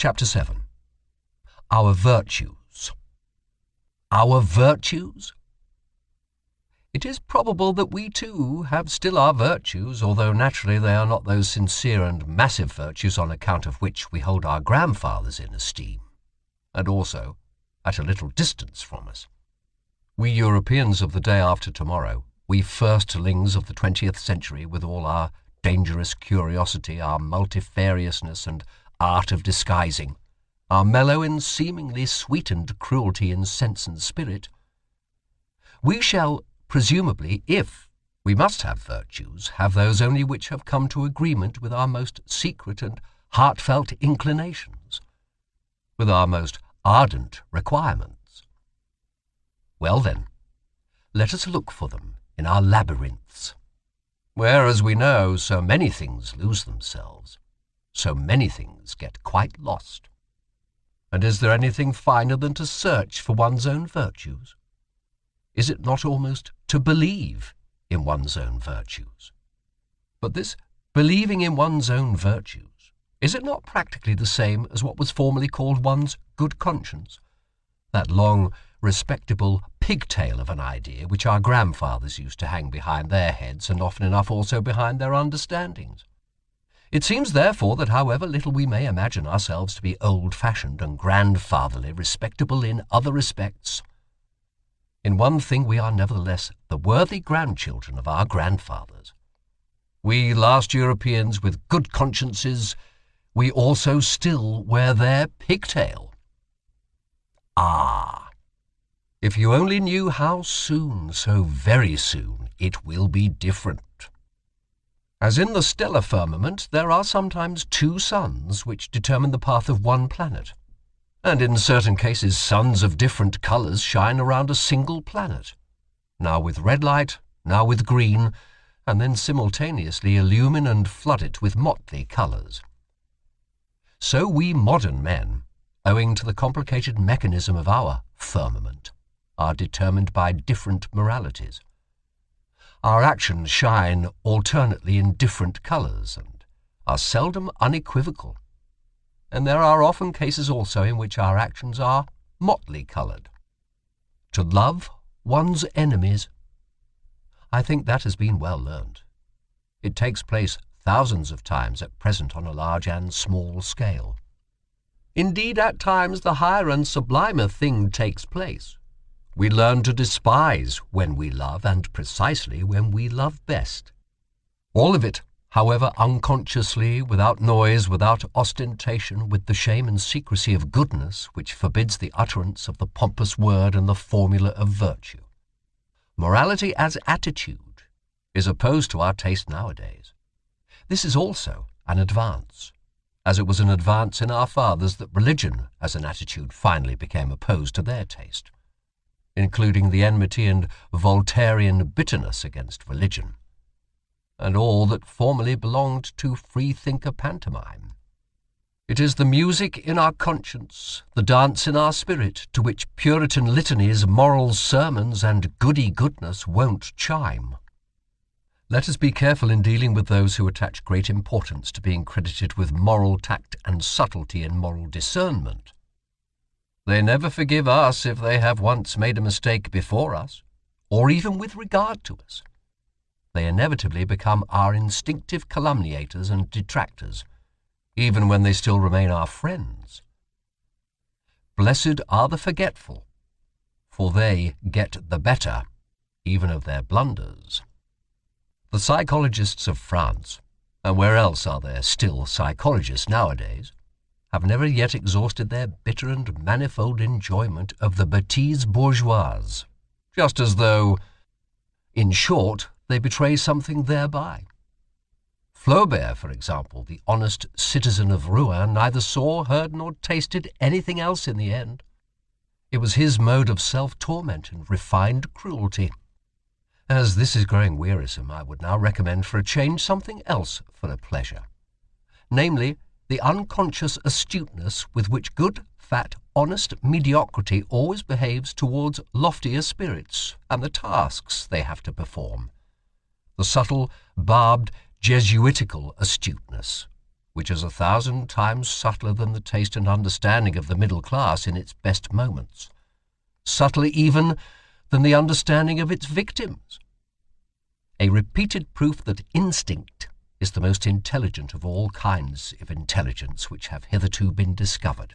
Chapter 7. Our Virtues. Our virtues? It is probable that we too have still our virtues, although naturally they are not those sincere and massive virtues on account of which we hold our grandfathers in esteem, and also at a little distance from us. We Europeans of the day after tomorrow, we firstlings of the 20th century, with all our dangerous curiosity, our multifariousness and art of disguising, our mellow and seemingly sweetened cruelty in sense and spirit, we shall, presumably, if we must have virtues, have those only which have come to agreement with our most secret and heartfelt inclinations, with our most ardent requirements. Well then, let us look for them in our labyrinths, where, as we know, so many things lose themselves, so many things get quite lost. And is there anything finer than to search for one's own virtues? Is it not almost to believe in one's own virtues? But this believing in one's own virtues, is it not practically the same as what was formerly called one's good conscience? That long, respectable pigtail of an idea which our grandfathers used to hang behind their heads and often enough also behind their understandings. It seems, therefore, that however little we may imagine ourselves to be old-fashioned and grandfatherly, respectable in other respects, in one thing we are nevertheless the worthy grandchildren of our grandfathers. We last Europeans with good consciences, we also still wear their pigtail. Ah! If you only knew how soon, so very soon, it will be different. As in the stellar firmament, there are sometimes two suns which determine the path of one planet, and in certain cases suns of different colours shine around a single planet, now with red light, now with green, and then simultaneously illumine and flood it with motley colours. So we modern men, owing to the complicated mechanism of our firmament, are determined by different moralities. Our actions shine alternately in different colours and are seldom unequivocal, and there are often cases also in which our actions are motley coloured. To love one's enemies, I think that has been well learned. It takes place thousands of times at present on a large and small scale. Indeed, at times the higher and sublimer thing takes place. We learn to despise when we love, and precisely when we love best. All of it, however, unconsciously, without noise, without ostentation, with the shame and secrecy of goodness which forbids the utterance of the pompous word and the formula of virtue. Morality as attitude is opposed to our taste nowadays. This is also an advance, as it was an advance in our fathers that religion as an attitude finally became opposed to their taste, including the enmity and Voltairean bitterness against religion, and all that formerly belonged to free-thinker pantomime. It is the music in our conscience, the dance in our spirit, to which Puritan litanies, moral sermons, and goody-goodness won't chime. Let us be careful in dealing with those who attach great importance to being credited with moral tact and subtlety in moral discernment. They never forgive us if they have once made a mistake before us, or even with regard to us. They inevitably become our instinctive calumniators and detractors, even when they still remain our friends. Blessed are the forgetful, for they get the better, even of their blunders. The psychologists of France, and where else are there still psychologists nowadays, have never yet exhausted their bitter and manifold enjoyment of the bêtise bourgeoise, just as though, in short, they betray something thereby. Flaubert, for example, the honest citizen of Rouen, neither saw, heard, nor tasted anything else in the end. It was his mode of self-torment and refined cruelty. As this is growing wearisome, I would now recommend for a change something else for a pleasure, namely, the unconscious astuteness with which good, fat, honest mediocrity always behaves towards loftier spirits and the tasks they have to perform. The subtle, barbed, Jesuitical astuteness, which is 1,000 times subtler than the taste and understanding of the middle class in its best moments, subtler even than the understanding of its victims. A repeated proof that instinct is the most intelligent of all kinds of intelligence which have hitherto been discovered.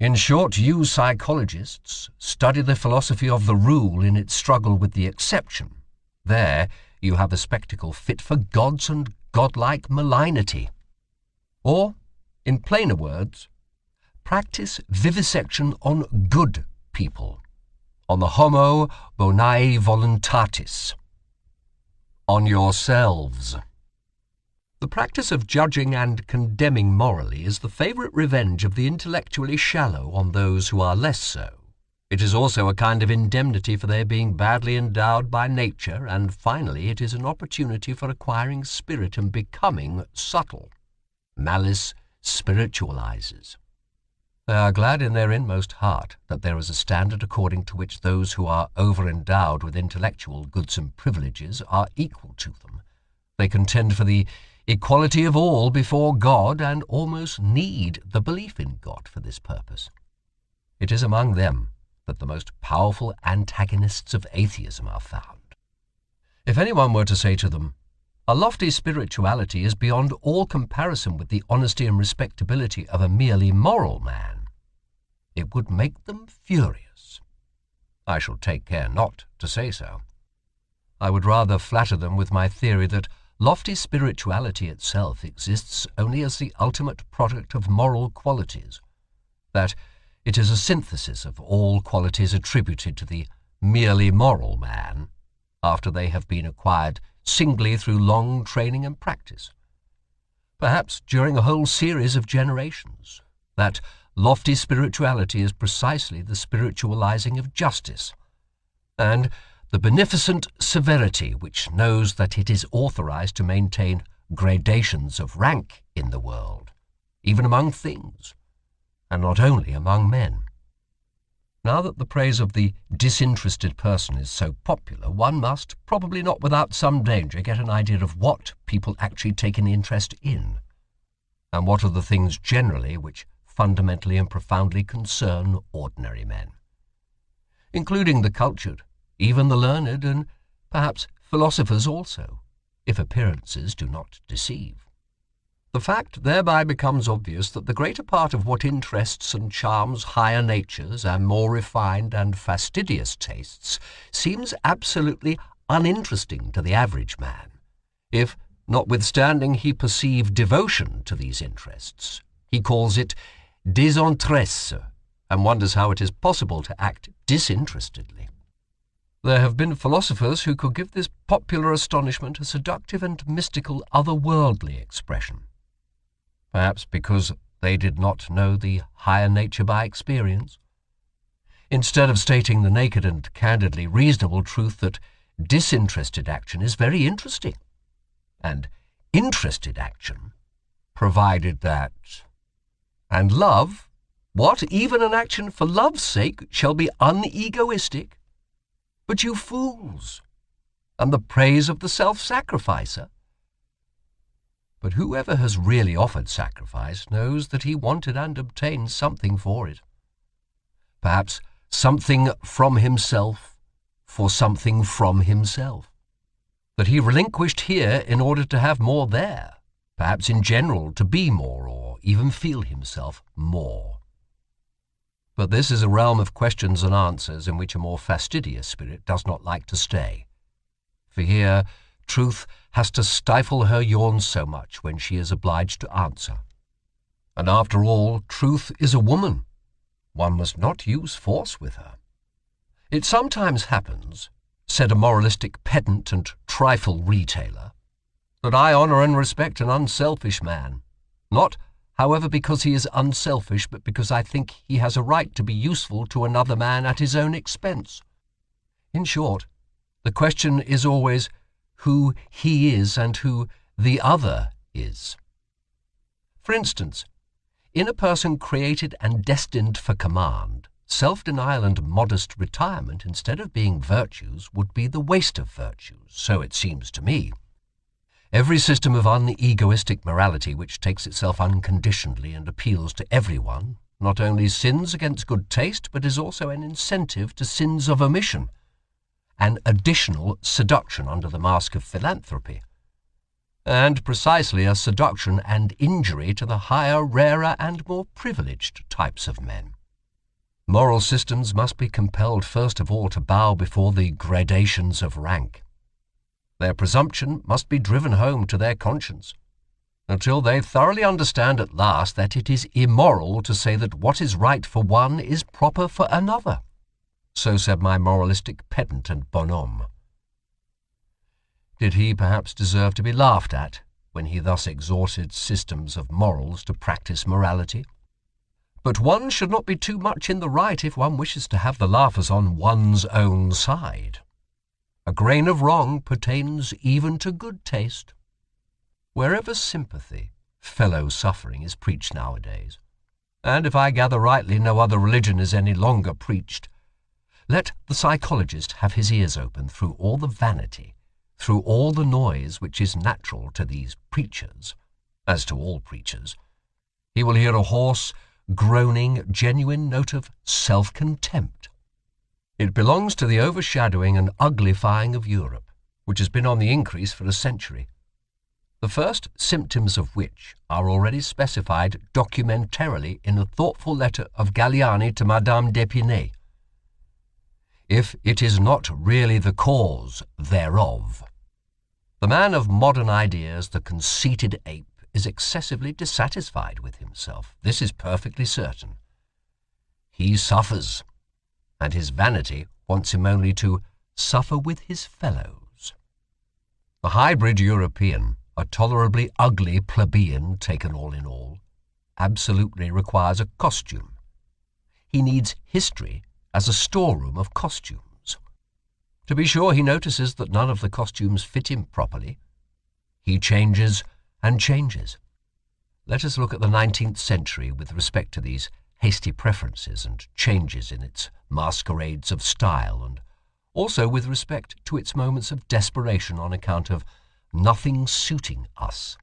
In short, you psychologists study the philosophy of the rule in its struggle with the exception. There you have a spectacle fit for gods and godlike malignity. Or, in plainer words, practice vivisection on good people, on the homo bonae voluntatis, on yourselves. The practice of judging and condemning morally is the favourite revenge of the intellectually shallow on those who are less so. It is also a kind of indemnity for their being badly endowed by nature, and finally it is an opportunity for acquiring spirit and becoming subtle. Malice spiritualizes. They are glad in their inmost heart that there is a standard according to which those who are over-endowed with intellectual goods and privileges are equal to them. They contend for the equality of all before God, and almost need the belief in God for this purpose. It is among them that the most powerful antagonists of atheism are found. If anyone were to say to them, "A lofty spirituality is beyond all comparison with the honesty and respectability of a merely moral man," it would make them furious. I shall take care not to say so. I would rather flatter them with my theory that lofty spirituality itself exists only as the ultimate product of moral qualities, that it is a synthesis of all qualities attributed to the merely moral man after they have been acquired singly through long training and practice, perhaps during a whole series of generations. That lofty spirituality is precisely the spiritualizing of justice, and the beneficent severity which knows that it is authorized to maintain gradations of rank in the world, even among things, and not only among men. Now that the praise of the disinterested person is so popular, one must, probably not without some danger, get an idea of what people actually take an interest in, and what are the things generally which fundamentally and profoundly concern ordinary men, including the cultured, even the learned, and perhaps philosophers also, if appearances do not deceive. The fact thereby becomes obvious that the greater part of what interests and charms higher natures and more refined and fastidious tastes seems absolutely uninteresting to the average man, if, notwithstanding he perceive devotion to these interests, he calls it désintresse, and wonders how it is possible to act disinterestedly. There have been philosophers who could give this popular astonishment a seductive and mystical otherworldly expression, perhaps because they did not know the higher nature by experience. Instead of stating the naked and candidly reasonable truth that disinterested action is very interesting, and interested action, provided that, and love, what, even an action for love's sake, shall be unegoistic? But you fools, and the praise of the self-sacrificer. But whoever has really offered sacrifice knows that he wanted and obtained something for it. Perhaps something from himself for something from himself, that he relinquished here in order to have more there, perhaps in general to be more or even feel himself more. But this is a realm of questions and answers in which a more fastidious spirit does not like to stay. For here, truth has to stifle her yawns so much when she is obliged to answer. And after all, truth is a woman. One must not use force with her. It sometimes happens, said a moralistic pedant and trifle retailer, that I honour and respect an unselfish man, not however because he is unselfish, but because I think he has a right to be useful to another man at his own expense. In short, the question is always who he is and who the other is. For instance, in a person created and destined for command, self-denial and modest retirement, instead of being virtues, would be the waste of virtues, so it seems to me. Every system of unegoistic morality which takes itself unconditionally and appeals to everyone not only sins against good taste, but is also an incentive to sins of omission, an additional seduction under the mask of philanthropy, and precisely a seduction and injury to the higher, rarer, and more privileged types of men. Moral systems must be compelled first of all to bow before the gradations of rank. Their presumption must be driven home to their conscience, until they thoroughly understand at last that it is immoral to say that what is right for one is proper for another. So said my moralistic pedant and bonhomme. Did he perhaps deserve to be laughed at when he thus exhorted systems of morals to practice morality? But one should not be too much in the right if one wishes to have the laughers on one's own side. A grain of wrong pertains even to good taste. Wherever sympathy, fellow suffering, is preached nowadays, and if I gather rightly no other religion is any longer preached, let the psychologist have his ears open through all the vanity, through all the noise which is natural to these preachers, as to all preachers. He will hear a hoarse, groaning, genuine note of self-contempt. It belongs to the overshadowing and uglifying of Europe, which has been on the increase for a century, the first symptoms of which are already specified documentarily in a thoughtful letter of Galliani to Madame d'Épinay. If it is not really the cause thereof. The man of modern ideas, the conceited ape, is excessively dissatisfied with himself. This is perfectly certain. He suffers, and his vanity wants him only to suffer with his fellows. The hybrid European, a tolerably ugly plebeian taken all in all, absolutely requires a costume. He needs history as a storeroom of costumes. To be sure, he notices that none of the costumes fit him properly. He changes and changes. Let us look at the 19th century with respect to these hasty preferences and changes in its masquerades of style, and also with respect to its moments of desperation on account of nothing suiting us.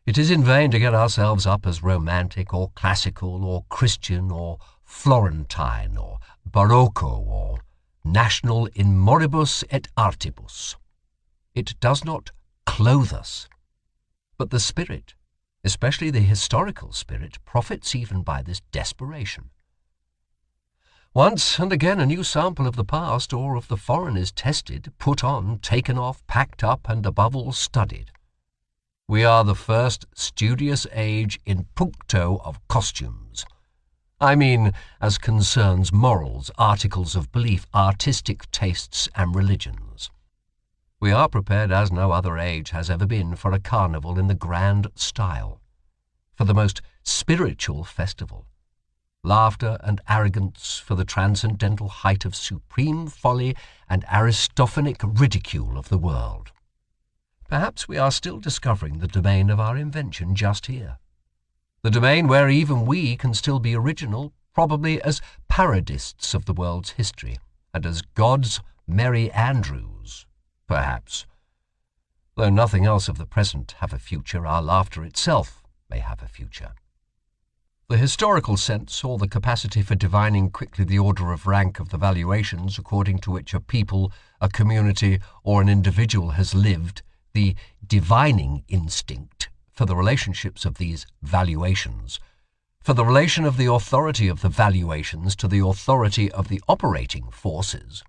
It is in vain to get ourselves up as romantic or classical or Christian or Florentine or Barocco or national in moribus et artibus. It does not clothe us. But the spirit, especially the historical spirit, profits even by this desperation. Once and again a new sample of the past or of the foreign is tested, put on, taken off, packed up, and above all studied. We are the first studious age in puncto of costumes. I mean, as concerns morals, articles of belief, artistic tastes, and religions. We are prepared as no other age has ever been for a carnival in the grand style, for the most spiritual festival, laughter and arrogance for the transcendental height of supreme folly and Aristophanic ridicule of the world. Perhaps we are still discovering the domain of our invention just here, the domain where even we can still be original, probably as parodists of the world's history, and as God's Merry Andrews, perhaps. Though nothing else of the present have a future, our laughter itself may have a future. The historical sense, or the capacity for divining quickly the order of rank of the valuations according to which a people, a community, or an individual has lived, the divining instinct for the relationships of these valuations, for the relation of the authority of the valuations to the authority of the operating forces.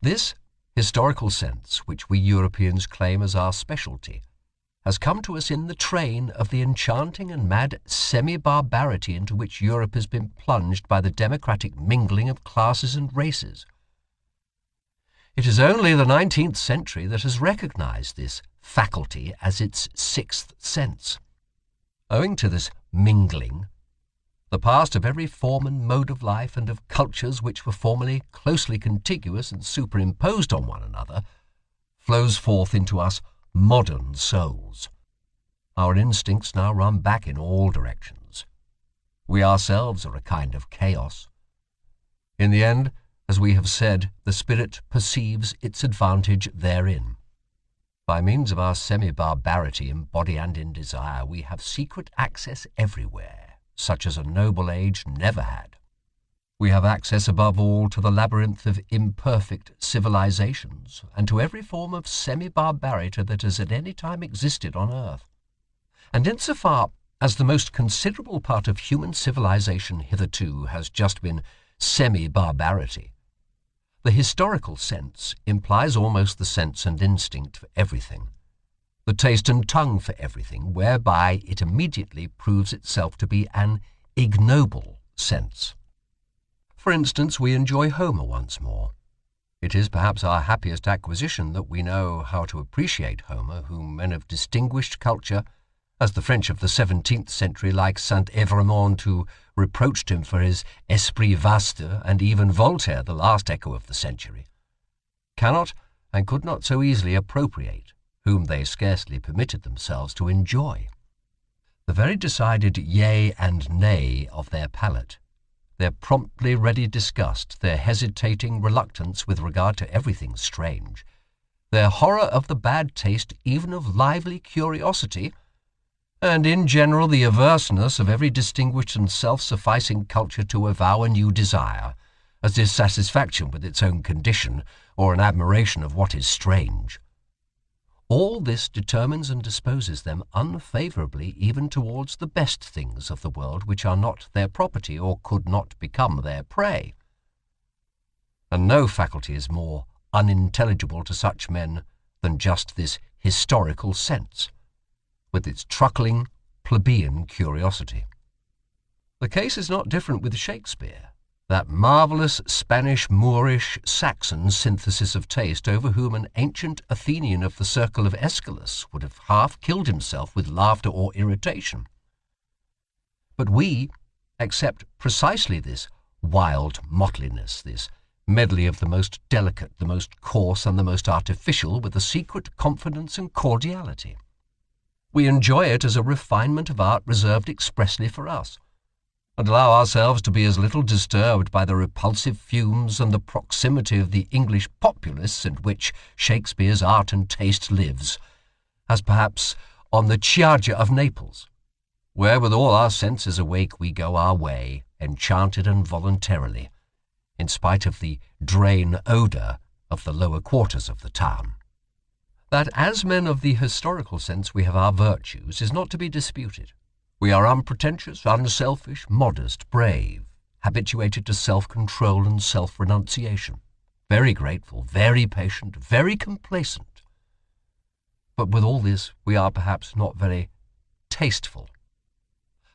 This historical sense, which we Europeans claim as our specialty, has come to us in the train of the enchanting and mad semi-barbarity into which Europe has been plunged by the democratic mingling of classes and races. It is only the 19th century that has recognized this faculty as its sixth sense. Owing to this mingling, the past of every form and mode of life and of cultures which were formerly closely contiguous and superimposed on one another flows forth into us modern souls. Our instincts now run back in all directions. We ourselves are a kind of chaos. In the end, as we have said, the spirit perceives its advantage therein. By means of our semi-barbarity in body and in desire, we have secret access everywhere, such as a noble age never had. We have access above all to the labyrinth of imperfect civilizations, and to every form of semi-barbarity that has at any time existed on earth. And insofar as the most considerable part of human civilization hitherto has just been semi-barbarity, the historical sense implies almost the sense and instinct for everything, the taste and tongue for everything, whereby it immediately proves itself to be an ignoble sense. For instance, we enjoy Homer once more. It is perhaps our happiest acquisition that we know how to appreciate Homer, whom men of distinguished culture, as the French of the 17th century, like Saint-Evremond, who reproached him for his esprit vaste, and even Voltaire, the last echo of the century, cannot and could not so easily appropriate, whom they scarcely permitted themselves to enjoy. The very decided yea and nay of their palate, their promptly ready disgust, their hesitating reluctance with regard to everything strange, their horror of the bad taste even of lively curiosity, and in general the averseness of every distinguished and self-sufficing culture to avow a new desire, as dissatisfaction with its own condition, or an admiration of what is strange. All this determines and disposes them unfavourably even towards the best things of the world which are not their property or could not become their prey. And no faculty is more unintelligible to such men than just this historical sense, with its truckling, plebeian curiosity. The case is not different with Shakespeare, that marvellous Spanish, Moorish, Saxon synthesis of taste over whom an ancient Athenian of the circle of Aeschylus would have half killed himself with laughter or irritation. But we accept precisely this wild mottliness, this medley of the most delicate, the most coarse, and the most artificial, with a secret confidence and cordiality. We enjoy it as a refinement of art reserved expressly for us, and allow ourselves to be as little disturbed by the repulsive fumes and the proximity of the English populace in which Shakespeare's art and taste lives, as perhaps on the Chioggia of Naples, where with all our senses awake we go our way, enchanted and voluntarily, in spite of the drain odour of the lower quarters of the town. That as men of the historical sense we have our virtues is not to be disputed. We are unpretentious, unselfish, modest, brave, habituated to self-control and self-renunciation, very grateful, very patient, very complacent. But with all this, we are perhaps not very tasteful.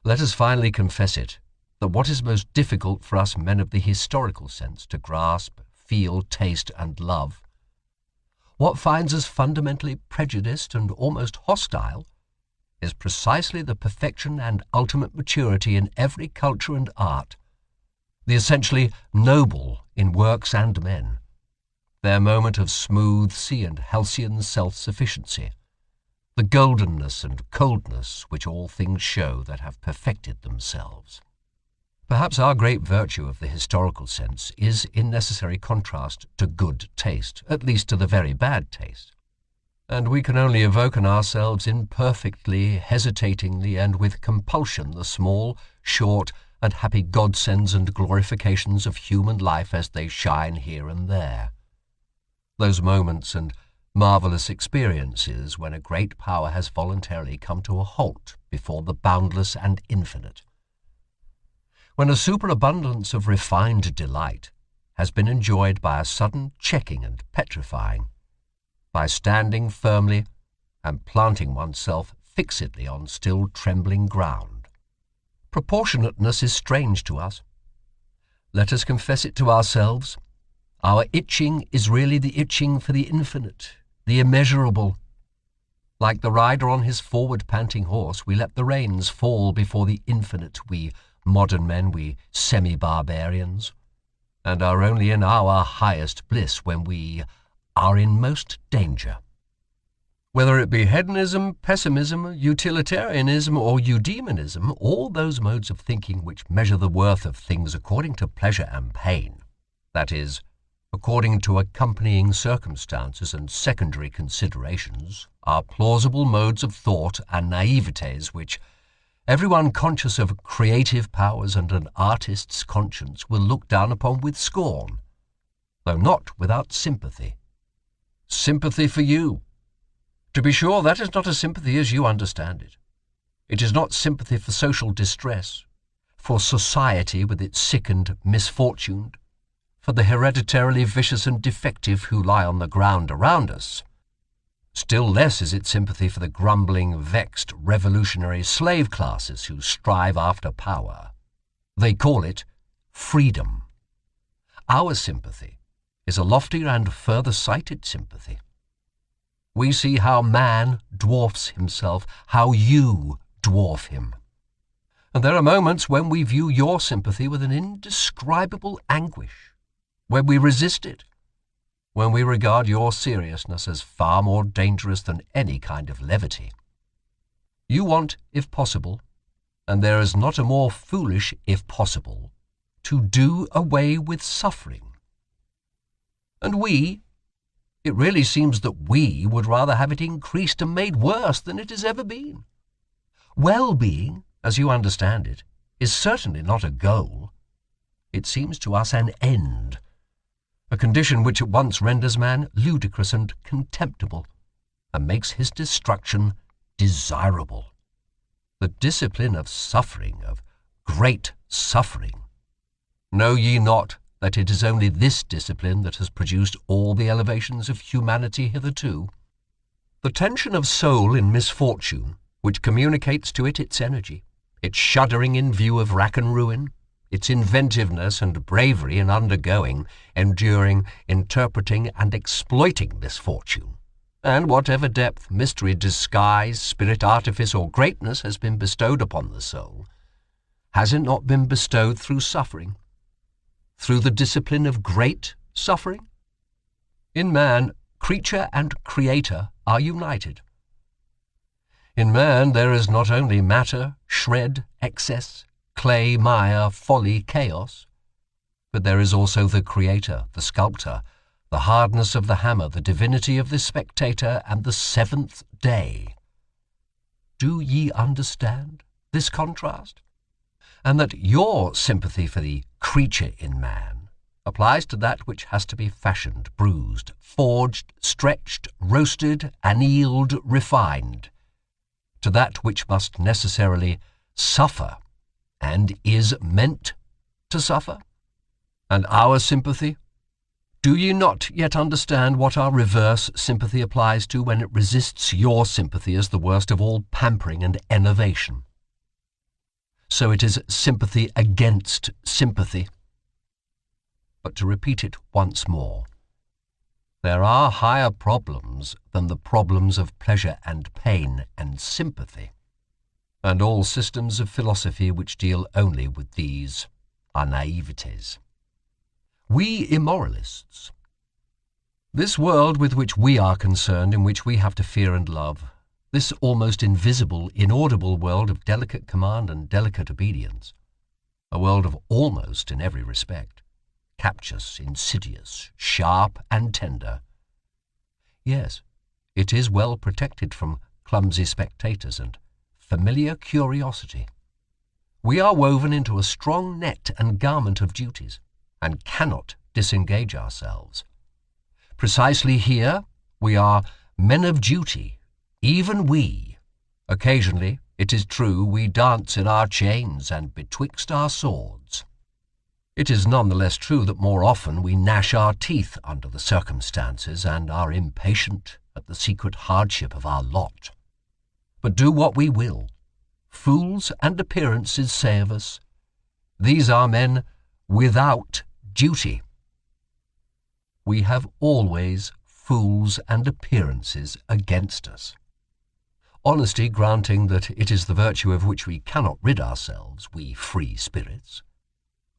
Let us finally confess it, that what is most difficult for us men of the historical sense to grasp, feel, taste, and love, what finds us fundamentally prejudiced and almost hostile, is precisely the perfection and ultimate maturity in every culture and art, the essentially noble in works and men, their moment of smooth sea and halcyon self-sufficiency, the goldenness and coldness which all things show that have perfected themselves. Perhaps our great virtue of the historical sense is in necessary contrast to good taste, at least to the very bad taste. And we can only evoke in ourselves imperfectly, hesitatingly, and with compulsion the small, short, and happy godsends and glorifications of human life as they shine here and there. Those moments and marvellous experiences when a great power has voluntarily come to a halt before the boundless and infinite. When a superabundance of refined delight has been enjoyed by a sudden checking and petrifying, by standing firmly and planting oneself fixedly on still trembling ground. Proportionateness is strange to us. Let us confess it to ourselves. Our itching is really the itching for the infinite, the immeasurable. Like the rider on his forward panting horse, we let the reins fall before the infinite, we modern men, we semi-barbarians, and are only in our highest bliss when we are in most danger. Whether it be hedonism, pessimism, utilitarianism, or eudaimonism, all those modes of thinking which measure the worth of things according to pleasure and pain, that is, according to accompanying circumstances and secondary considerations, are plausible modes of thought and naivetés which everyone conscious of creative powers and an artist's conscience will look down upon with scorn, though not without sympathy. Sympathy for you. To be sure, that is not a sympathy as you understand it. It is not sympathy for social distress, for society with its sick and misfortuned, for the hereditarily vicious and defective who lie on the ground around us. Still less is it sympathy for the grumbling, vexed, revolutionary slave classes who strive after power. They call it freedom. Our sympathy is a loftier and further-sighted sympathy. We see how man dwarfs himself, how you dwarf him. And there are moments when we view your sympathy with an indescribable anguish, when we resist it, when we regard your seriousness as far more dangerous than any kind of levity. You want, if possible, and there is not a more foolish if possible, to do away with suffering. And it really seems that we would rather have it increased and made worse than it has ever been. Well-being, as you understand it, is certainly not a goal. It seems to us an end, a condition which at once renders man ludicrous and contemptible, and makes his destruction desirable. The discipline of suffering, of great suffering. Know ye not that it is only this discipline that has produced all the elevations of humanity hitherto? The tension of soul in misfortune, which communicates to it its energy, its shuddering in view of rack and ruin, its inventiveness and bravery in undergoing, enduring, interpreting, and exploiting misfortune, and whatever depth, mystery, disguise, spirit, artifice, or greatness has been bestowed upon the soul, has it not been bestowed through suffering, through the discipline of great suffering? In man, creature and creator are united. In man there is not only matter, shred, excess, clay, mire, folly, chaos, but there is also the creator, the sculptor, the hardness of the hammer, the divinity of the spectator, and the seventh day. Do ye understand this contrast? And that your sympathy for the creature in man applies to that which has to be fashioned, bruised, forged, stretched, roasted, annealed, refined, to that which must necessarily suffer and is meant to suffer? And our sympathy? Do ye not yet understand what our reverse sympathy applies to when it resists your sympathy as the worst of all pampering and enervation? So it is sympathy against sympathy. But to repeat it once more, there are higher problems than the problems of pleasure and pain and sympathy, and all systems of philosophy which deal only with these are naivetés. We immoralists, this world with which we are concerned, in which we have to fear and love, this almost invisible, inaudible world of delicate command and delicate obedience, a world of almost in every respect, captious, insidious, sharp and tender. Yes, it is well protected from clumsy spectators and familiar curiosity. We are woven into a strong net and garment of duties, and cannot disengage ourselves. Precisely here we are men of duty, even we. Occasionally, it is true, we dance in our chains and betwixt our swords. It is none the less true that more often we gnash our teeth under the circumstances and are impatient at the secret hardship of our lot. But do what we will, fools and appearances say of us, these are men without duty. We have always fools and appearances against us. Honesty granting that it is the virtue of which we cannot rid ourselves, we free spirits,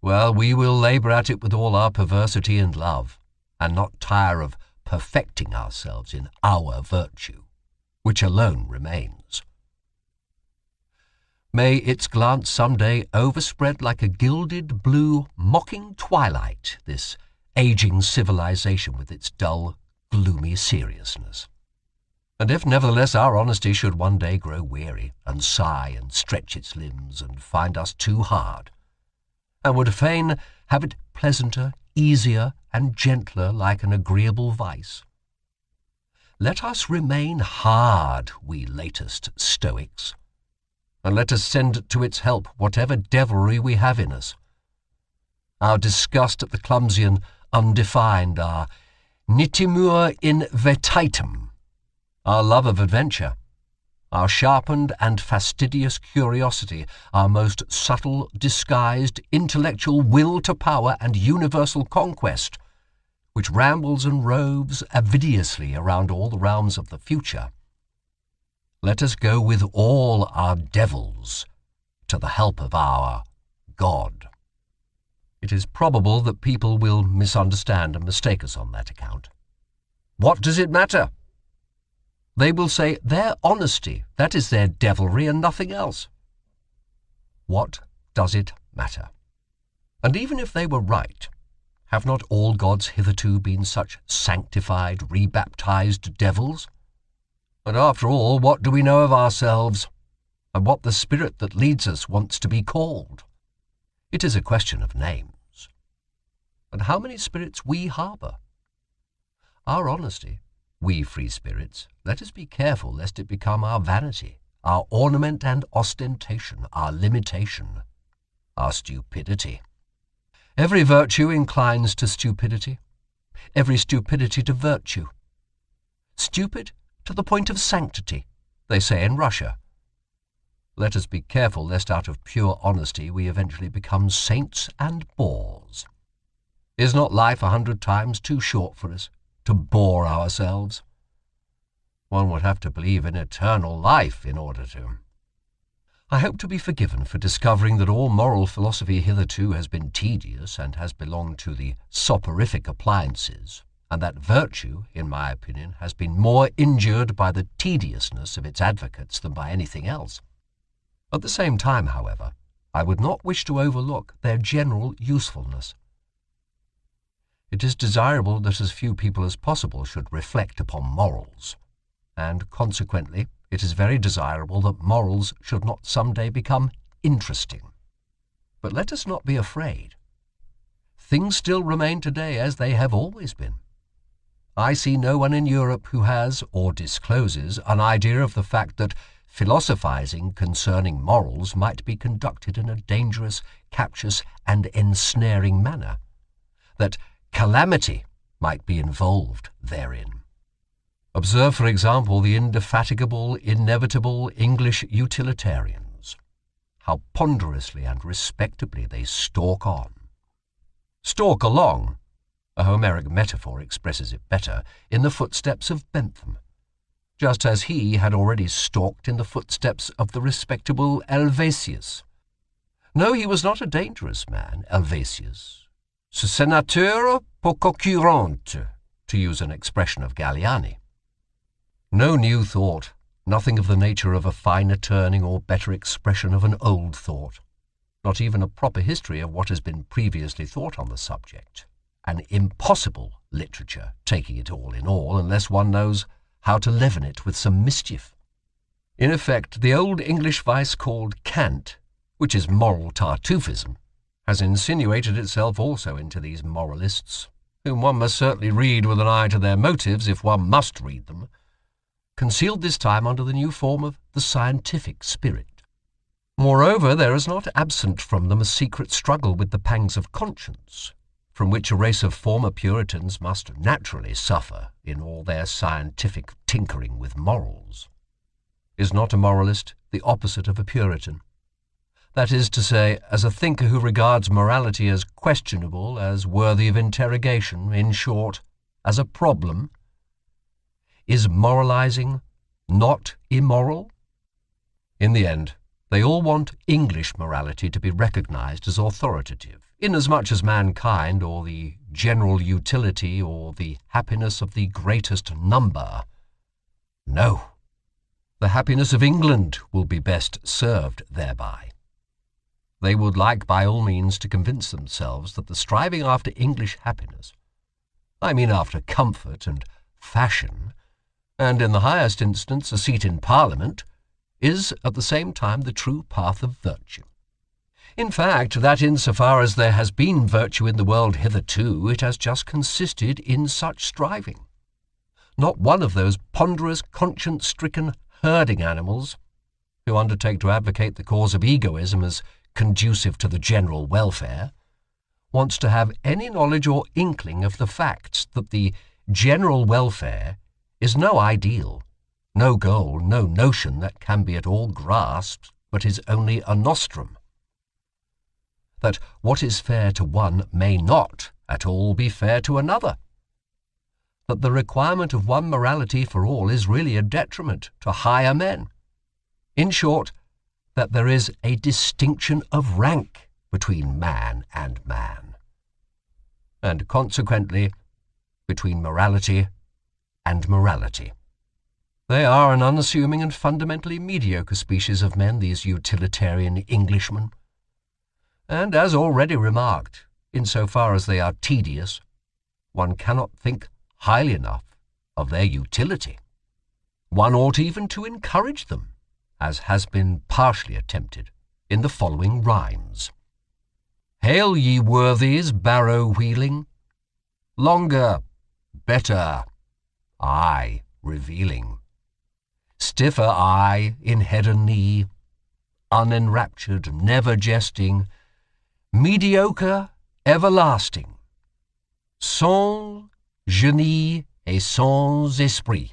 well, we will labour at it with all our perversity and love, and not tire of perfecting ourselves in our virtue, which alone remains. May its glance some day overspread like a gilded blue mocking twilight this aging civilization with its dull, gloomy seriousness. And if nevertheless our honesty should one day grow weary, and sigh and stretch its limbs, and find us too hard, and would fain have it pleasanter, easier, and gentler like an agreeable vice, let us remain hard, we latest Stoics, and let us send to its help whatever devilry we have in us. Our disgust at the clumsy and undefined, our nitimur in vetitum, our love of adventure, our sharpened and fastidious curiosity, our most subtle, disguised, intellectual will to power and universal conquest, which rambles and roves avidiously around all the realms of the future. Let us go with all our devils to the help of our God. It is probable that people will misunderstand and mistake us on that account. What does it matter? They will say their honesty, that is their devilry and nothing else. What does it matter? And even if they were right, have not all gods hitherto been such sanctified, rebaptized devils? And after all, what do we know of ourselves, and what the spirit that leads us wants to be called? It is a question of names. And how many spirits we harbour? Our honesty, we free spirits, let us be careful lest it become our vanity, our ornament and ostentation, our limitation, our stupidity. Every virtue inclines to stupidity, every stupidity to virtue. Stupid to the point of sanctity, they say in Russia. Let us be careful lest out of pure honesty we eventually become saints and bores. Is not life 100 times too short for us to bore ourselves? One would have to believe in eternal life in order to. I hope to be forgiven for discovering that all moral philosophy hitherto has been tedious and has belonged to the soporific appliances, and that virtue, in my opinion, has been more injured by the tediousness of its advocates than by anything else. At the same time, however, I would not wish to overlook their general usefulness. It is desirable that as few people as possible should reflect upon morals, and consequently it is very desirable that morals should not some day become interesting. But let us not be afraid. Things still remain today as they have always been. I see no one in Europe who has, or discloses, an idea of the fact that philosophizing concerning morals might be conducted in a dangerous, captious, and ensnaring manner, that calamity might be involved therein. Observe, for example, the indefatigable, inevitable English utilitarians, how ponderously and respectably they stalk on. Stalk along, a Homeric metaphor expresses it better, in the footsteps of Bentham, just as he had already stalked in the footsteps of the respectable Helvétius. No, he was not a dangerous man, Helvétius. Ce sénateur poco curante, to use an expression of Galliani. No new thought, nothing of the nature of a finer turning or better expression of an old thought, not even a proper history of what has been previously thought on the subject. An impossible literature, taking it all in all, unless one knows how to leaven it with some mischief. In effect, the old English vice called cant, which is moral Tartuffism, has insinuated itself also into these moralists, whom one must certainly read with an eye to their motives if one must read them, concealed this time under the new form of the scientific spirit. Moreover, there is not absent from them a secret struggle with the pangs of conscience, from which a race of former Puritans must naturally suffer in all their scientific tinkering with morals. Is not a moralist the opposite of a Puritan? That is to say, as a thinker who regards morality as questionable, as worthy of interrogation, in short, as a problem. Is moralizing not immoral? In the end, they all want English morality to be recognized as authoritative, inasmuch as mankind, or the general utility, or the happiness of the greatest number. No, the happiness of England will be best served thereby. They would like by all means to convince themselves that the striving after English happiness I mean after comfort and fashion, and in the highest instance a seat in Parliament, is at the same time the true path of virtue. In fact, that insofar as there has been virtue in the world hitherto, it has just consisted in such striving. Not one of those ponderous, conscience-stricken herding animals who undertake to advocate the cause of egoism as conducive to the general welfare wants to have any knowledge or inkling of the facts that the general welfare is no ideal, no goal, no notion that can be at all grasped, but is only a nostrum. That what is fair to one may not at all be fair to another. That the requirement of one morality for all is really a detriment to higher men. In short, that there is a distinction of rank between man and man, and consequently between morality and morality. They are an unassuming and fundamentally mediocre species of men, these utilitarian Englishmen. And as already remarked, insofar as they are tedious, one cannot think highly enough of their utility. One ought even to encourage them, as has been partially attempted, in the following rhymes. Hail, ye worthies, barrow-wheeling, longer, better, aye, revealing, stiffer eye in head and knee, unenraptured, never jesting, mediocre, everlasting, sans génie et sans esprit.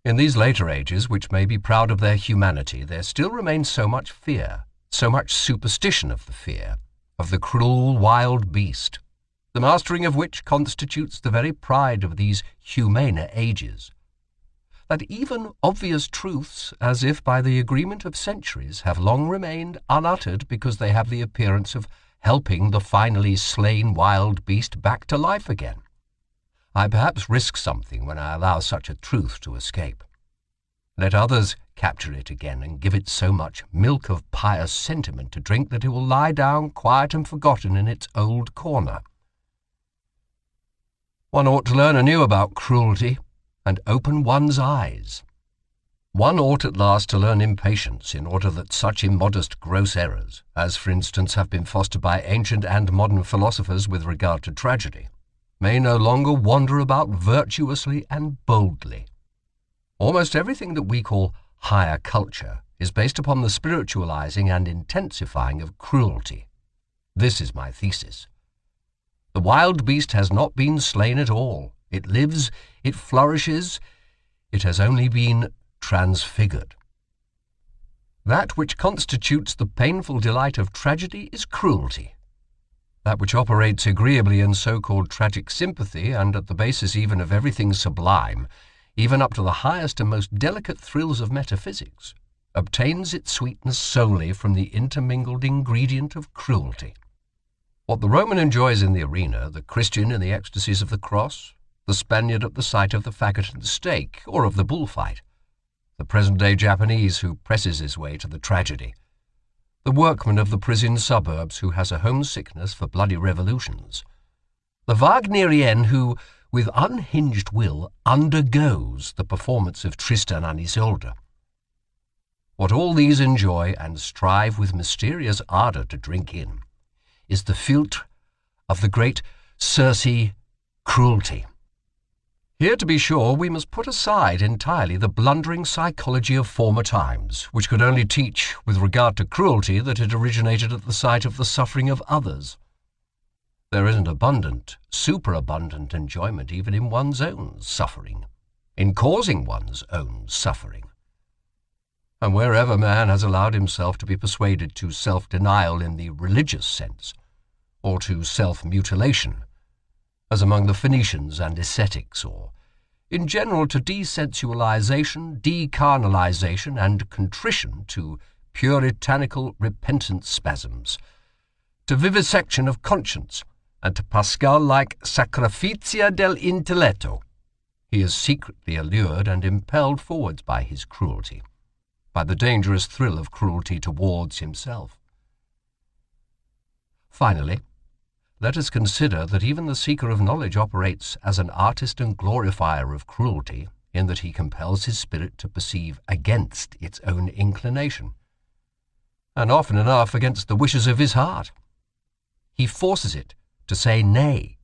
In these later ages, which may be proud of their humanity, there still remains so much fear, so much superstition of the fear, of the cruel wild beast, the mastering of which constitutes the very pride of these humaner ages, that even obvious truths, as if by the agreement of centuries, have long remained unuttered because they have the appearance of helping the finally slain wild beast back to life again. I perhaps risk something when I allow such a truth to escape. Let others capture it again and give it so much milk of pious sentiment to drink that it will lie down quiet and forgotten in its old corner. One ought to learn anew about cruelty and open one's eyes. One ought at last to learn impatience in order that such immodest gross errors, as for instance have been fostered by ancient and modern philosophers with regard to tragedy, may no longer wander about virtuously and boldly. Almost everything that we call higher culture is based upon the spiritualizing and intensifying of cruelty. This is my thesis. The wild beast has not been slain at all. It lives, it flourishes, it has only been transfigured. That which constitutes the painful delight of tragedy is cruelty. That which operates agreeably in so-called tragic sympathy, and at the basis even of everything sublime, even up to the highest and most delicate thrills of metaphysics, obtains its sweetness solely from the intermingled ingredient of cruelty. What the Roman enjoys in the arena, the Christian in the ecstasies of the cross, the Spaniard at the sight of the faggot and stake, or of the bullfight, the present-day Japanese who presses his way to the tragedy, the workman of the prison suburbs who has a homesickness for bloody revolutions, the Wagnerian who, with unhinged will, undergoes the performance of Tristan and Isolde. What all these enjoy and strive with mysterious ardour to drink in is the philtre of the great Circe cruelty. Here, to be sure, we must put aside entirely the blundering psychology of former times, which could only teach, with regard to cruelty, that it originated at the sight of the suffering of others. There is an abundant, superabundant enjoyment even in one's own suffering, in causing one's own suffering. And wherever man has allowed himself to be persuaded to self-denial in the religious sense, or to self-mutilation, as among the Phoenicians and ascetics, or in general to desensualization, decarnalization, and contrition, to puritanical repentant spasms, to vivisection of conscience, and to Pascal-like sacrificia del intelletto, he is secretly allured and impelled forwards by his cruelty, by the dangerous thrill of cruelty towards himself. Finally, let us consider that even the seeker of knowledge operates as an artist and glorifier of cruelty, in that he compels his spirit to perceive against its own inclination, and often enough against the wishes of his heart. He forces it to say nay,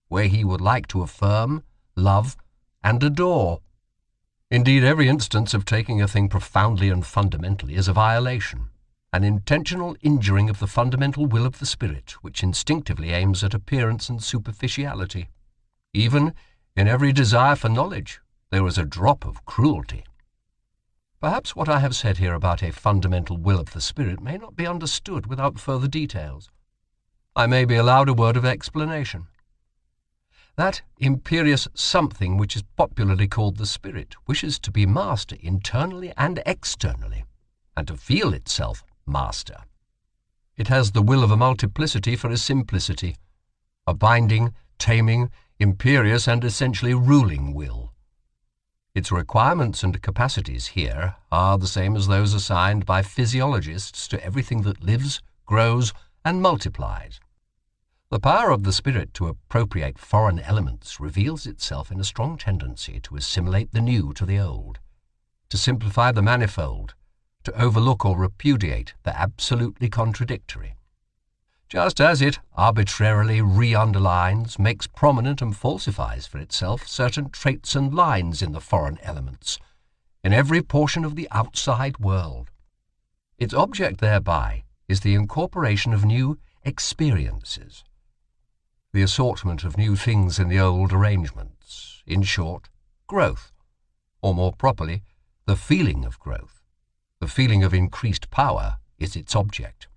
where he would like to affirm, love, and adore. Indeed, every instance of taking a thing profoundly and fundamentally is a violation, an intentional injuring of the fundamental will of the spirit, which instinctively aims at appearance and superficiality. Even in every desire for knowledge, there is a drop of cruelty. Perhaps what I have said here about a fundamental will of the spirit may not be understood without further details. I may be allowed a word of explanation. That imperious something which is popularly called the spirit wishes to be master internally and externally, and to feel itself master. It has the will of a multiplicity for a simplicity, a binding, taming, imperious, and essentially ruling will. Its requirements and capacities here are the same as those assigned by physiologists to everything that lives, grows, and multiplies. The power of the spirit to appropriate foreign elements reveals itself in a strong tendency to assimilate the new to the old, to simplify the manifold, to overlook or repudiate the absolutely contradictory. Just as it arbitrarily re-underlines, makes prominent and falsifies for itself certain traits and lines in the foreign elements, in every portion of the outside world. Its object thereby is the incorporation of new experiences, the assortment of new things in the old arrangements, in short, growth, or more properly, the feeling of growth. The feeling of increased power is its object.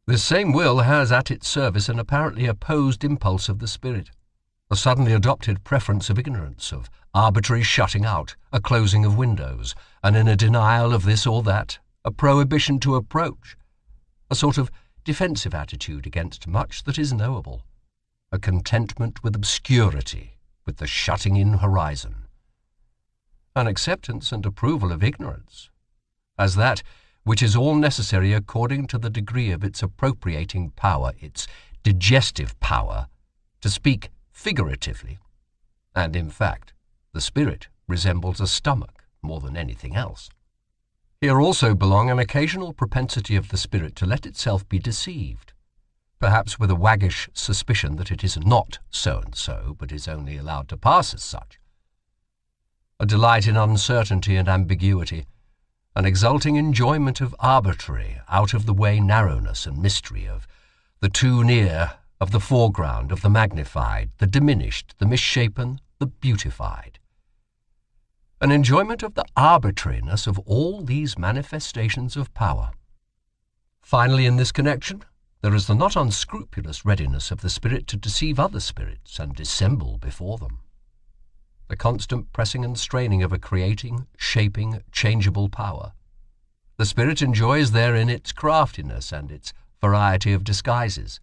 This same will has at its service an apparently opposed impulse of the spirit, a suddenly adopted preference of ignorance, of arbitrary shutting out, a closing of windows, an inner denial of this or that, a prohibition to approach, a sort of defensive attitude against much that is knowable, a contentment with obscurity, with the shutting-in horizon, an acceptance and approval of ignorance, as that which is all necessary according to the degree of its appropriating power, its digestive power, to speak figuratively. And in fact, the spirit resembles a stomach more than anything else. Here also belong an occasional propensity of the spirit to let itself be deceived, perhaps with a waggish suspicion that it is not so-and-so, but is only allowed to pass as such, a delight in uncertainty and ambiguity, an exulting enjoyment of arbitrary, out-of-the-way narrowness and mystery, of the too near, of the foreground, of the magnified, the diminished, the misshapen, the beautified. An enjoyment of the arbitrariness of all these manifestations of power. Finally, in this connection, there is the not unscrupulous readiness of the spirit to deceive other spirits and dissemble before them. The constant pressing and straining of a creating, shaping, changeable power. The spirit enjoys therein its craftiness and its variety of disguises.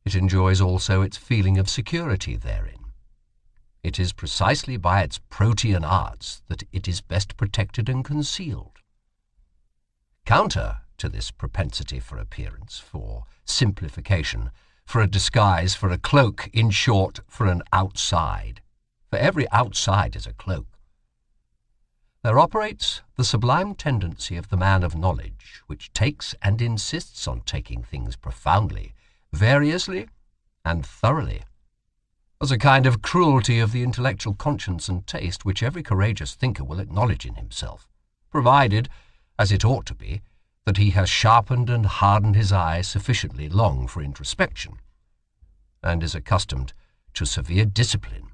It enjoys also its feeling of security therein. It is precisely by its protean arts that it is best protected and concealed. Counter to this propensity for appearance, for simplification, for a disguise, for a cloak, in short, for an outside, for every outside is a cloak, there operates the sublime tendency of the man of knowledge, which takes and insists on taking things profoundly, variously, and thoroughly, as a kind of cruelty of the intellectual conscience and taste which every courageous thinker will acknowledge in himself, provided, as it ought to be, that he has sharpened and hardened his eye sufficiently long for introspection, and is accustomed to severe discipline,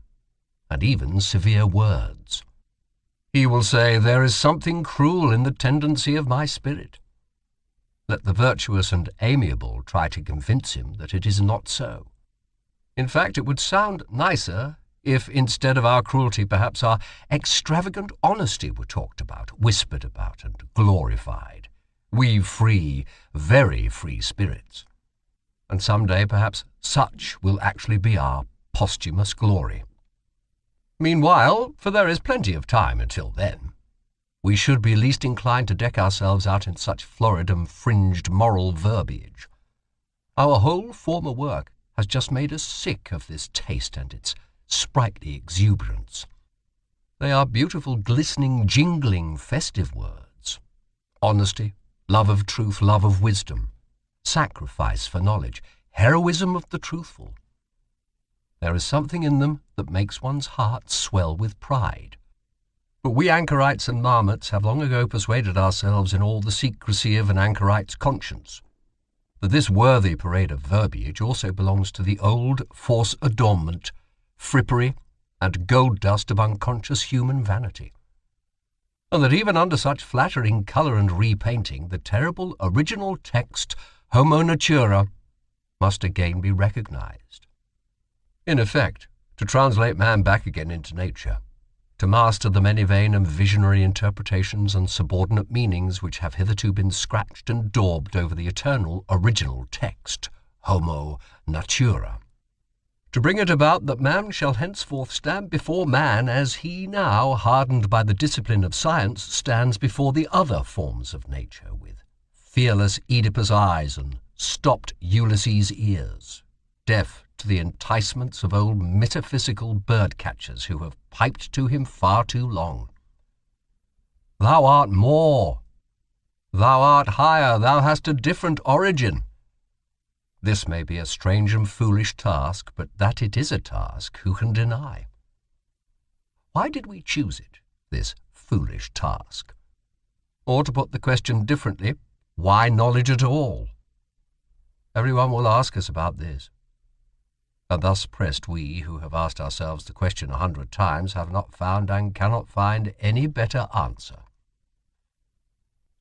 and even severe words. He will say, "There is something cruel in the tendency of my spirit." Let the virtuous and amiable try to convince him that it is not so. In fact, it would sound nicer if, instead of our cruelty, perhaps our extravagant honesty were talked about, whispered about, and glorified. We free, very free spirits. And some day, perhaps, such will actually be our posthumous glory. Meanwhile, for there is plenty of time until then, we should be least inclined to deck ourselves out in such florid and fringed moral verbiage. Our whole former work has just made us sick of this taste and its sprightly exuberance. They are beautiful, glistening, jingling, festive words. Honesty, love of truth, love of wisdom, sacrifice for knowledge, heroism of the truthful. There is something in them that makes one's heart swell with pride. But we anchorites and marmots have long ago persuaded ourselves in all the secrecy of an anchorite's conscience that this worthy parade of verbiage also belongs to the old force adornment, frippery, and gold dust of unconscious human vanity, and that even under such flattering colour and repainting, the terrible original text, homo natura, must again be recognized. In effect, to translate man back again into nature, to master the many vain and visionary interpretations and subordinate meanings which have hitherto been scratched and daubed over the eternal original text, homo natura. To bring it about that man shall henceforth stand before man as he now, hardened by the discipline of science, stands before the other forms of nature, with fearless Oedipus eyes and stopped Ulysses ears, deaf to the enticements of old metaphysical bird-catchers who have piped to him far too long. Thou art more. Thou art higher. Thou hast a different origin. This may be a strange and foolish task, but that it is a task, who can deny? Why did we choose it, this foolish task? Or, to put the question differently, why knowledge at all? Everyone will ask us about this. And thus pressed, we, who have asked ourselves the question 100 times, have not found and cannot find any better answer.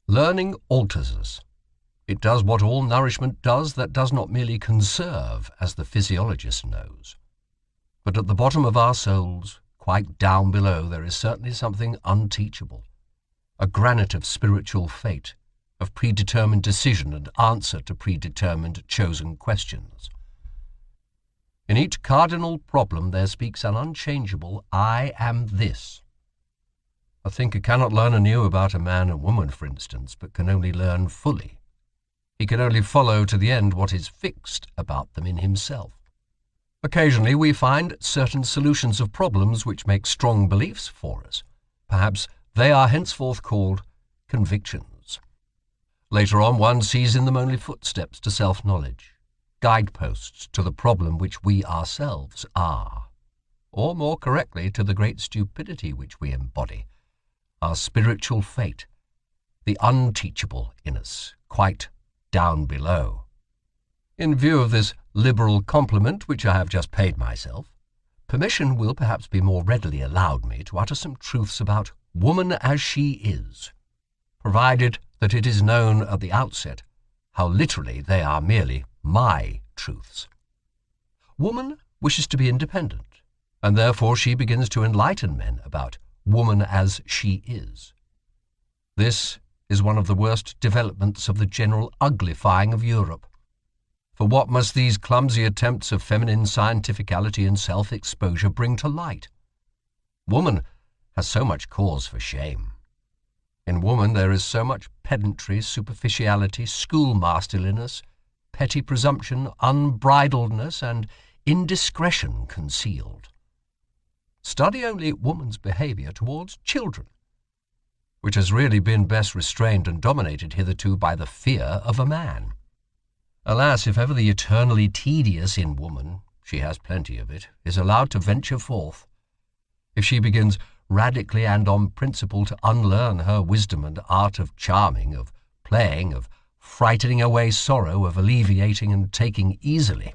Learning alters us. It does what all nourishment does, that does not merely conserve, as the physiologist knows. But at the bottom of our souls, quite down below, there is certainly something unteachable, a granite of spiritual fate, of predetermined decision and answer to predetermined chosen questions. In each cardinal problem there speaks an unchangeable I am this. A thinker cannot learn anew about a man and woman, for instance, but can only learn fully. He can only follow to the end what is fixed about them in himself. Occasionally we find certain solutions of problems which make strong beliefs for us. Perhaps they are henceforth called convictions. Later on one sees in them only footsteps to self-knowledge, guideposts to the problem which we ourselves are, or more correctly to the great stupidity which we embody, our spiritual fate, the unteachable in us, quite down below. In view of this liberal compliment which I have just paid myself, permission will perhaps be more readily allowed me to utter some truths about woman as she is, provided that it is known at the outset how literally they are merely my truths. Woman wishes to be independent, and therefore she begins to enlighten men about woman as she is. This is one of the worst developments of the general uglifying of Europe. For what must these clumsy attempts of feminine scientificality and self-exposure bring to light? Woman has so much cause for shame. In woman there is so much pedantry, superficiality, schoolmasterliness, petty presumption, unbridledness, and indiscretion concealed. Study only woman's behaviour towards children, which has really been best restrained and dominated hitherto by the fear of a man. Alas, if ever the eternally tedious in woman, she has plenty of it, is allowed to venture forth, if she begins radically and on principle to unlearn her wisdom and art of charming, of playing, of frightening away sorrow, of alleviating and taking easily,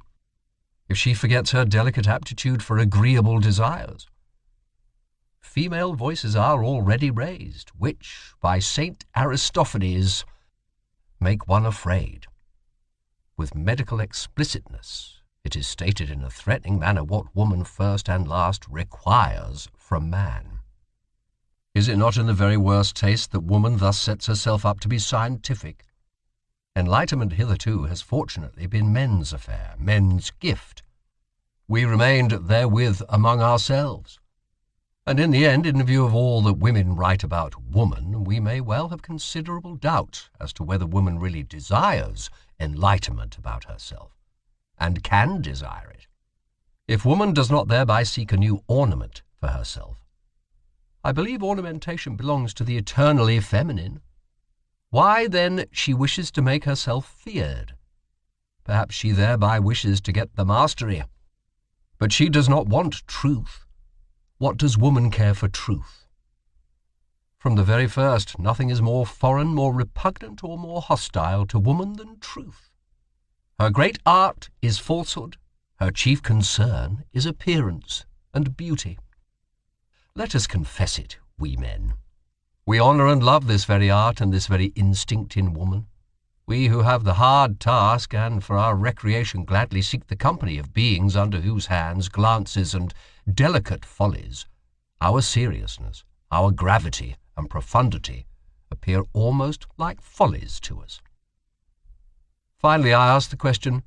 if she forgets her delicate aptitude for agreeable desires, female voices are already raised, which, by Saint Aristophanes, make one afraid. With medical explicitness, it is stated in a threatening manner what woman first and last requires from man. Is it not in the very worst taste that woman thus sets herself up to be scientific? Enlightenment hitherto has fortunately been men's affair, men's gift. We remained therewith among ourselves. And in the end, in view of all that women write about woman, we may well have considerable doubt as to whether woman really desires enlightenment about herself, and can desire it. If woman does not thereby seek a new ornament for herself, I believe ornamentation belongs to the eternally feminine. Why, then, she wishes to make herself feared? Perhaps she thereby wishes to get the mastery. But she does not want truth. What does woman care for truth? From the very first, nothing is more foreign, more repugnant, or more hostile to woman than truth. Her great art is falsehood. Her chief concern is appearance and beauty. Let us confess it, we men. We honour and love this very art and this very instinct in woman. We who have the hard task and for our recreation gladly seek the company of beings under whose hands, glances and delicate follies, our seriousness, our gravity and profundity appear almost like follies to us. Finally, I ask the question,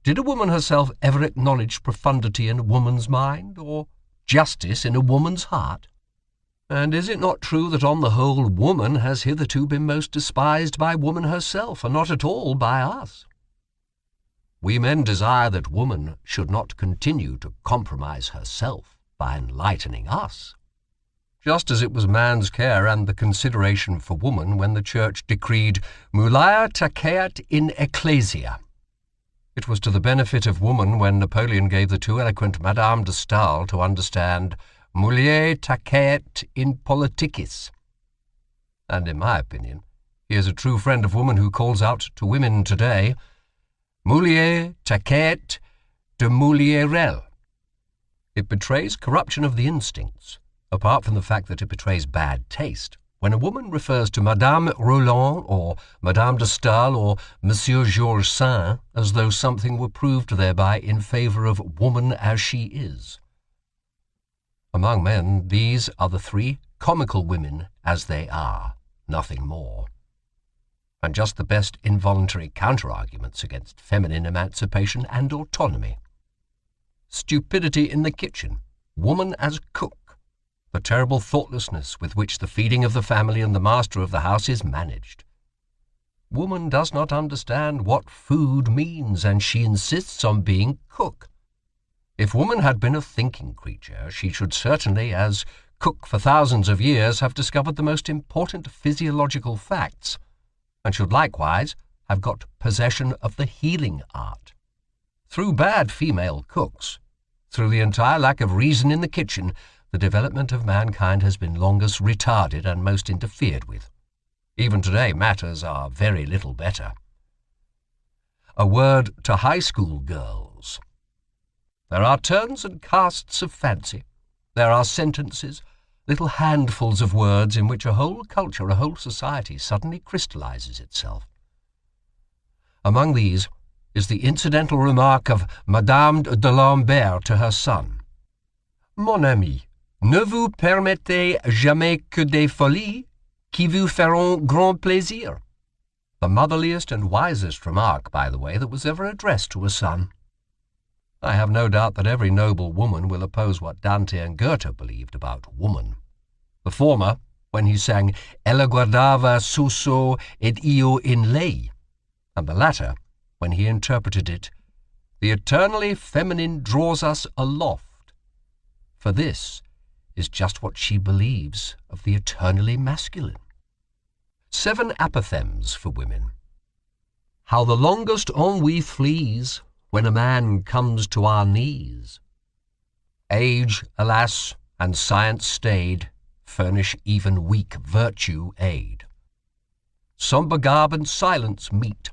did a woman herself ever acknowledge profundity in a woman's mind, or justice in a woman's heart? And is it not true that on the whole woman has hitherto been most despised by woman herself, and not at all by us? We men desire that woman should not continue to compromise herself by enlightening us, just as it was man's care and the consideration for woman when the Church decreed mulier taceat in ecclesia. It was to the benefit of woman when Napoleon gave the too eloquent Madame de Stael to understand mulier taceat in politicis. And in my opinion, he is a true friend of woman who calls out to women today, mulier taceat de mulierel. It betrays corruption of the instincts, apart from the fact that it betrays bad taste, when a woman refers to Madame Roland or Madame de Stael or Monsieur Georges Saint as though something were proved thereby in favour of woman as she is. Among men, these are the three comical women as they are, nothing more, and just the best involuntary counter-arguments against feminine emancipation and autonomy. Stupidity in the kitchen, woman as cook, the terrible thoughtlessness with which the feeding of the family and the master of the house is managed. Woman does not understand what food means, and she insists on being cook. If woman had been a thinking creature, she should certainly, as cook for thousands of years, have discovered the most important physiological facts, and should likewise have got possession of the healing art. Through bad female cooks, through the entire lack of reason in the kitchen, the development of mankind has been longest retarded and most interfered with. Even today matters are very little better. A word to high school girls. There are turns and casts of fancy. There are sentences, little handfuls of words in which a whole culture, a whole society suddenly crystallizes itself. Among these is the incidental remark of Madame de Lambert to her son. Mon ami, ne vous permettez jamais que des folies qui vous feront grand plaisir. The motherliest and wisest remark, by the way, that was ever addressed to a son. I have no doubt that every noble woman will oppose what Dante and Goethe believed about woman. The former, when he sang Ella guardava suso ed io in lei, and the latter, when he interpreted it, the eternally feminine draws us aloft. For this is just what she believes of the eternally masculine. 7 apothegms for women. How the longest ennui flees when a man comes to our knees. Age, alas, and science stayed, furnish even weak virtue aid. Sombre garb and silence meet,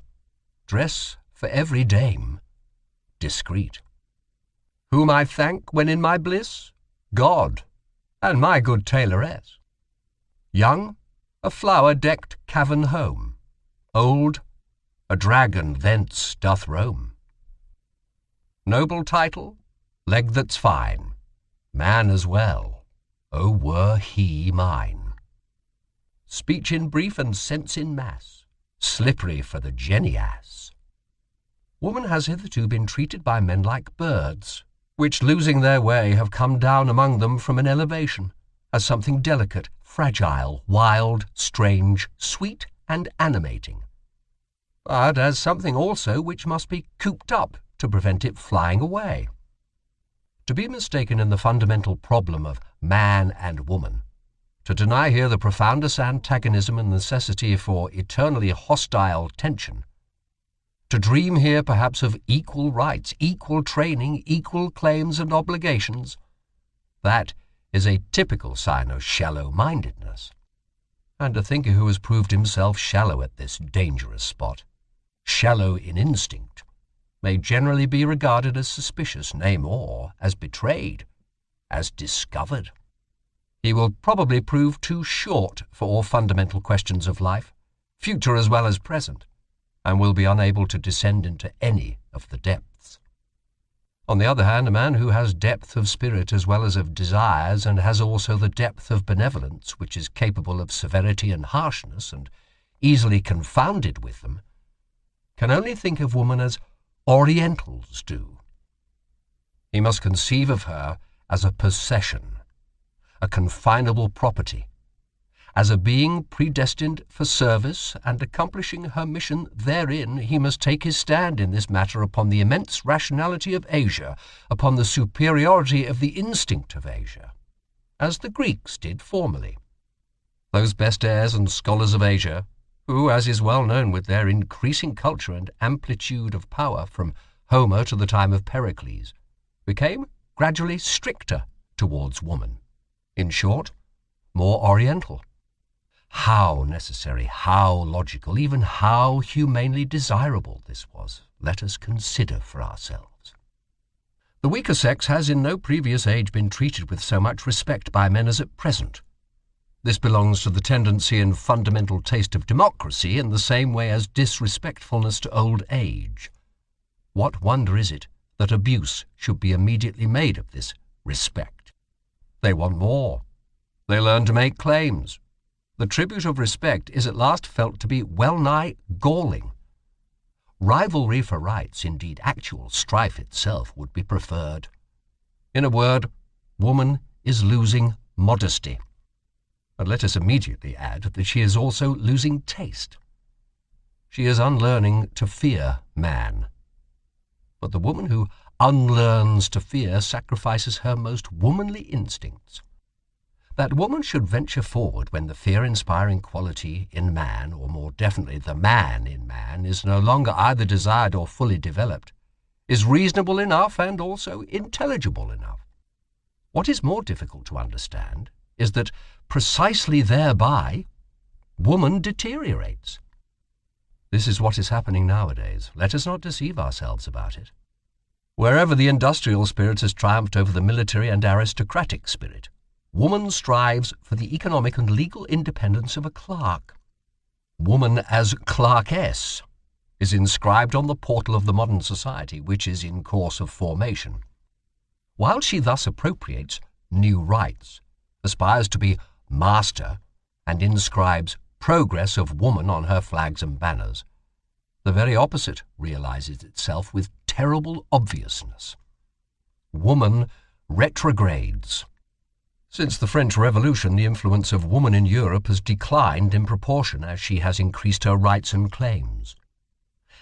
dress for every dame, discreet. Whom I thank when in my bliss? God, and my good tailoress. Young, a flower-decked cavern home. Old, a dragon thence doth roam. Noble title, leg that's fine, man as well, oh were he mine. Speech in brief and sense in mass, slippery for the jenny ass. Woman has hitherto been treated by men like birds, which, losing their way, have come down among them from an elevation, as something delicate, fragile, wild, strange, sweet, and animating, but as something also which must be cooped up to prevent it flying away. To be mistaken in the fundamental problem of man and woman, to deny here the profoundest antagonism and necessity for eternally hostile tension, to dream here perhaps of equal rights, equal training, equal claims and obligations, that is a typical sign of shallow-mindedness. And a thinker who has proved himself shallow at this dangerous spot, shallow in instinct, may generally be regarded as suspicious, nay more, as betrayed, as discovered. He will probably prove too short for all fundamental questions of life, future as well as present, and will be unable to descend into any of the depths. On the other hand, a man who has depth of spirit as well as of desires, and has also the depth of benevolence, which is capable of severity and harshness, and easily confounded with them, can only think of woman as Orientals do. He must conceive of her as a possession, a confinable property, as a being predestined for service, and accomplishing her mission therein, he must take his stand in this matter upon the immense rationality of Asia, upon the superiority of the instinct of Asia, as the Greeks did formerly. Those best heirs and scholars of Asia, who, as is well known, with their increasing culture and amplitude of power from Homer to the time of Pericles, became gradually stricter towards woman. In short, more oriental. How necessary, how logical, even how humanely desirable this was, let us consider for ourselves. The weaker sex has in no previous age been treated with so much respect by men as at present. This belongs to the tendency and fundamental taste of democracy in the same way as disrespectfulness to old age. What wonder is it that abuse should be immediately made of this respect? They want more. They learn to make claims. The tribute of respect is at last felt to be well-nigh galling. Rivalry for rights, indeed actual strife itself, would be preferred. In a word, woman is losing modesty. But let us immediately add that she is also losing taste. She is unlearning to fear man. But the woman who unlearns to fear sacrifices her most womanly instincts. That woman should venture forward when the fear-inspiring quality in man, or more definitely the man in man, is no longer either desired or fully developed, is reasonable enough and also intelligible enough. What is more difficult to understand is that precisely thereby woman deteriorates. This is what is happening nowadays. Let us not deceive ourselves about it. Wherever the industrial spirit has triumphed over the military and aristocratic spirit, woman strives for the economic and legal independence of a clerk. Woman as clerkess is inscribed on the portal of the modern society, which is in course of formation. While she thus appropriates new rights, aspires to be master, and inscribes progress of woman on her flags and banners, the very opposite realizes itself with terrible obviousness. Woman retrogrades. Since the French Revolution, the influence of woman in Europe has declined in proportion as she has increased her rights and claims.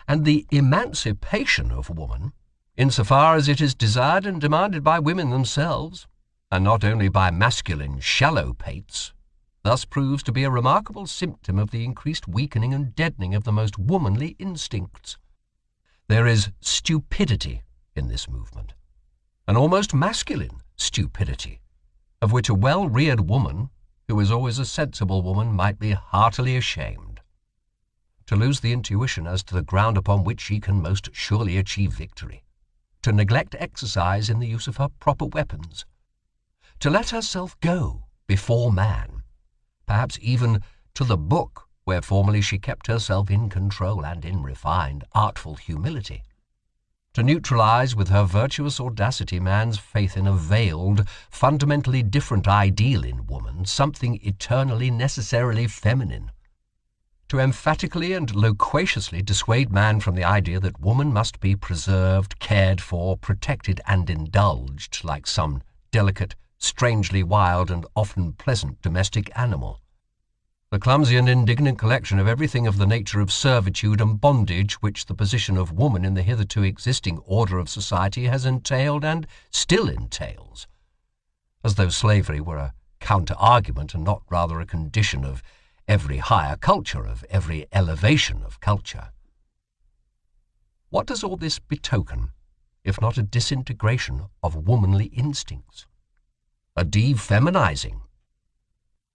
And the emancipation of woman, insofar as it is desired and demanded by women themselves, and not only by masculine shallow pates, thus proves to be a remarkable symptom of the increased weakening and deadening of the most womanly instincts. There is stupidity in this movement, an almost masculine stupidity, of which a well-reared woman, who is always a sensible woman, might be heartily ashamed. To lose the intuition as to the ground upon which she can most surely achieve victory, to neglect exercise in the use of her proper weapons, to let herself go before man, perhaps even to the book where formerly she kept herself in control and in refined, artful humility, to neutralize with her virtuous audacity man's faith in a veiled, fundamentally different ideal in woman, something eternally, necessarily feminine, to emphatically and loquaciously dissuade man from the idea that woman must be preserved, cared for, protected, and indulged like some delicate, strangely wild, and often pleasant domestic animal. The clumsy and indignant collection of everything of the nature of servitude and bondage which the position of woman in the hitherto existing order of society has entailed and still entails, as though slavery were a counter-argument and not rather a condition of every higher culture, of every elevation of culture. What does all this betoken, if not a disintegration of womanly instincts? A defeminizing?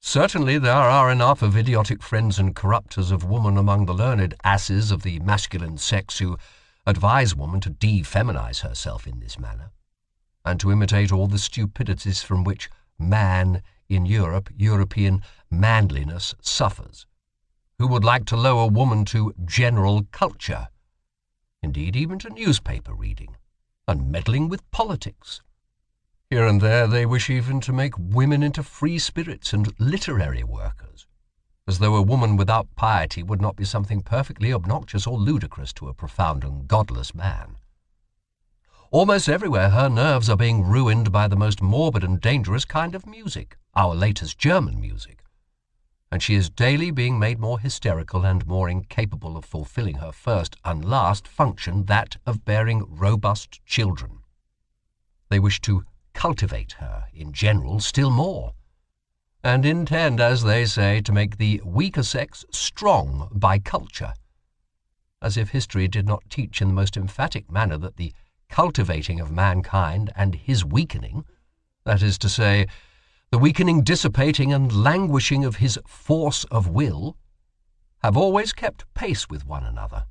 Certainly there are enough of idiotic friends and corrupters of woman among the learned asses of the masculine sex who advise woman to defeminize herself in this manner, and to imitate all the stupidities from which man in Europe, European manliness, suffers, who would like to lower woman to general culture, indeed even to newspaper reading, and meddling with politics. Here and there they wish even to make women into free spirits and literary workers, as though a woman without piety would not be something perfectly obnoxious or ludicrous to a profound and godless man. Almost everywhere her nerves are being ruined by the most morbid and dangerous kind of music, our latest German music, and she is daily being made more hysterical and more incapable of fulfilling her first and last function, that of bearing robust children. They wish to cultivate her, in general, still more, and intend, as they say, to make the weaker sex strong by culture, as if history did not teach in the most emphatic manner that the cultivating of mankind and his weakening, that is to say, the weakening, dissipating, and languishing of his force of will, have always kept pace with one another,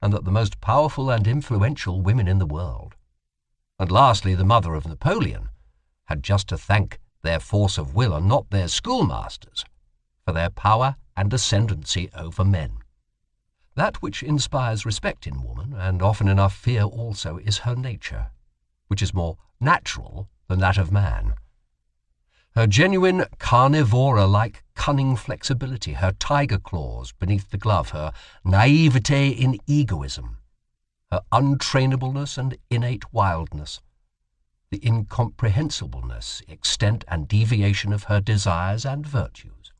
and that the most powerful and influential women in the world, and lastly the mother of Napoleon, had just to thank their force of will and not their schoolmasters for their power and ascendancy over men. That which inspires respect in woman, and often enough fear also, is her nature, which is more natural than that of man. Her genuine carnivora-like cunning flexibility, her tiger claws beneath the glove, her naivete in egoism, her untrainableness and innate wildness, the incomprehensibleness, extent, and deviation of her desires and virtues.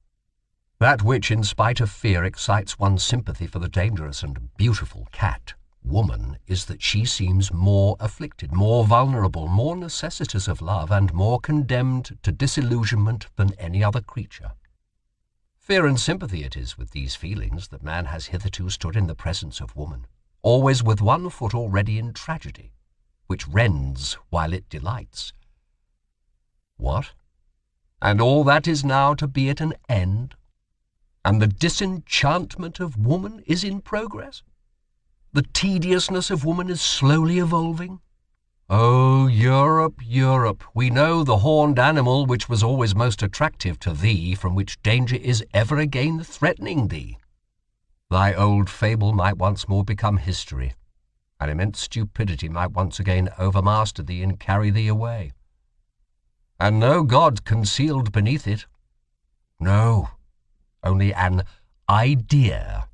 That which, in spite of fear, excites one's sympathy for the dangerous and beautiful cat, woman, is that she seems more afflicted, more vulnerable, more necessitous of love, and more condemned to disillusionment than any other creature. Fear and sympathy it is with these feelings that man has hitherto stood in the presence of woman, always with one foot already in tragedy, which rends while it delights. What? And all that is now to be at an end? And the disenchantment of woman is in progress? The tediousness of woman is slowly evolving? Oh, Europe, Europe, we know the horned animal which was always most attractive to thee, from which danger is ever again threatening thee. Thy old fable might once more become history, and immense stupidity might once again overmaster thee and carry thee away. And no God concealed beneath it. No, only an idea,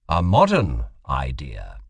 a modern idea.